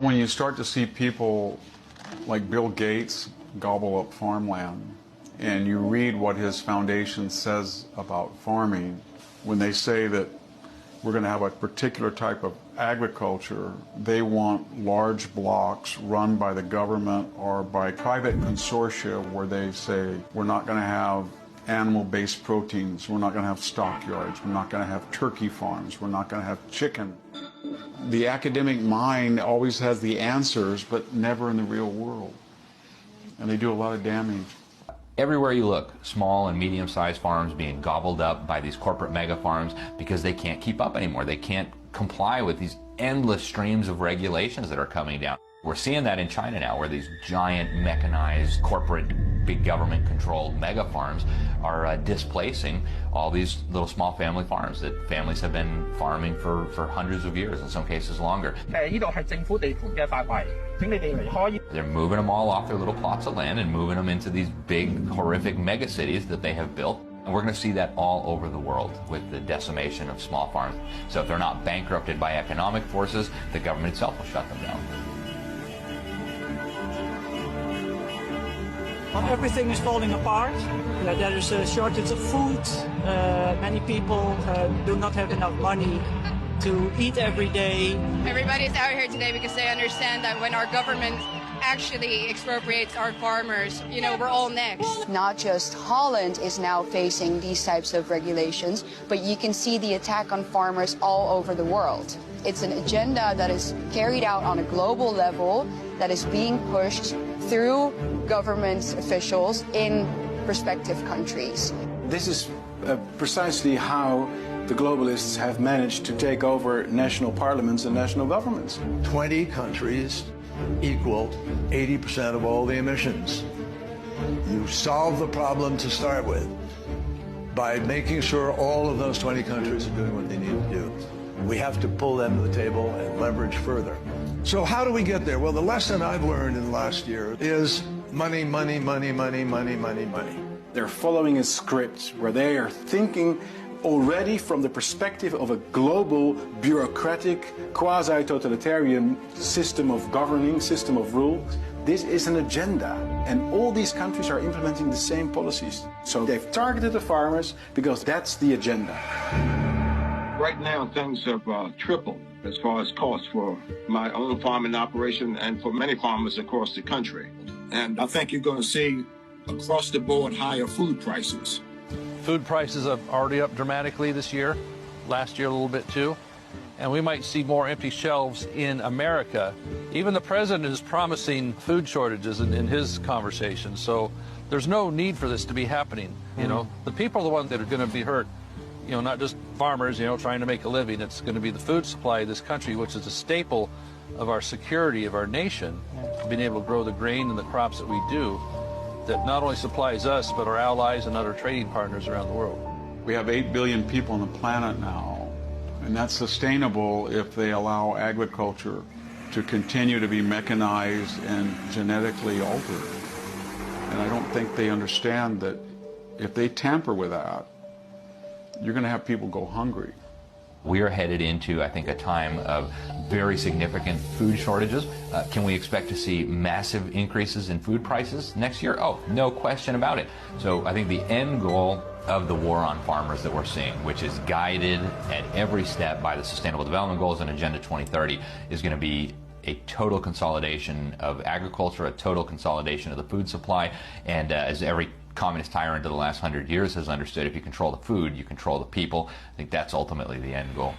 When you start to see people like Bill Gates gobble up farmland, and you read what his foundation says about farming, when they say that we're going to have a particular type of agriculture, they want large blocks run by the government or by private consortia where they say we're not going to have animal-based proteins, we're not going to have stockyards, we're not going to have turkey farms, we're not going to have chicken. The academic mind always has the answers, but never in the real world. And they do a lot of damage. Everywhere you look, small and medium-sized farms being gobbled up by these corporate mega farms because they can't keep up anymore. They can't comply with these endless streams of regulations that are coming down. We're seeing that in China now, where these giant mechanized corporate big government controlled mega farms are displacing all these little small family farms that families have been farming for hundreds of years, in some cases longer. They're moving them all off their little plots of land and moving them into these big, horrific mega cities that they have built. And we're going to see that all over the world with the decimation of small farms. So if they're not bankrupted by economic forces, the government itself will shut them down. Everything is falling apart. There is a shortage of food. Many people do not have enough money to eat every day. Everybody's out here today because they understand that when our government actually expropriates our farmers, you know, we're all next. Not just Holland is now facing these types of regulations, but you can see the attack on farmers all over the world. It's an agenda that is carried out on a global level, that is being pushed through government officials in respective countries. This is precisely how the globalists have managed to take over national parliaments and national governments. 20 countries equal 80% of all the emissions. You solve the problem to start with by making sure all of those 20 countries are doing what they need to do. We have to pull them to the table and leverage further. So how do we get there? Well, the lesson I've learned in the last year is money, money, money, money, money, money, money. They're following a script where they are thinking already from the perspective of a global, bureaucratic, quasi-totalitarian system of governing, system of rule. This is an agenda, and all these countries are implementing the same policies. So they've targeted the farmers because that's the agenda. Right now, things have tripled as far as costs for my own farming operation and for many farmers across the country. And I think you're going to see across the board higher food prices. Food prices are already up dramatically this year, last year a little bit too, and we might see more empty shelves in America. Even the president is promising food shortages in his conversations, so there's no need for this to be happening. You know, the people are the ones that are going to be hurt. You know, not just farmers, you know, trying to make a living. It's going to be the food supply of this country, which is a staple of our security of our nation, being able to grow the grain and the crops that we do, that not only supplies us, but our allies and other trading partners around the world. We have 8 billion people on the planet now, and that's sustainable if they allow agriculture to continue to be mechanized and genetically altered. And I don't think they understand that if they tamper with that, you're going to have people go hungry. We are headed into, I think, a time of very significant food shortages. Can we expect to see massive increases in food prices next year? Oh, no question about it. So I think the end goal of the war on farmers that we're seeing, which is guided at every step by the Sustainable Development Goals and Agenda 2030, is going to be a total consolidation of agriculture, a total consolidation of the food supply, and as every communist tyrant of the last 100 years has understood, if you control the food, you control the people. I think that's ultimately the end goal.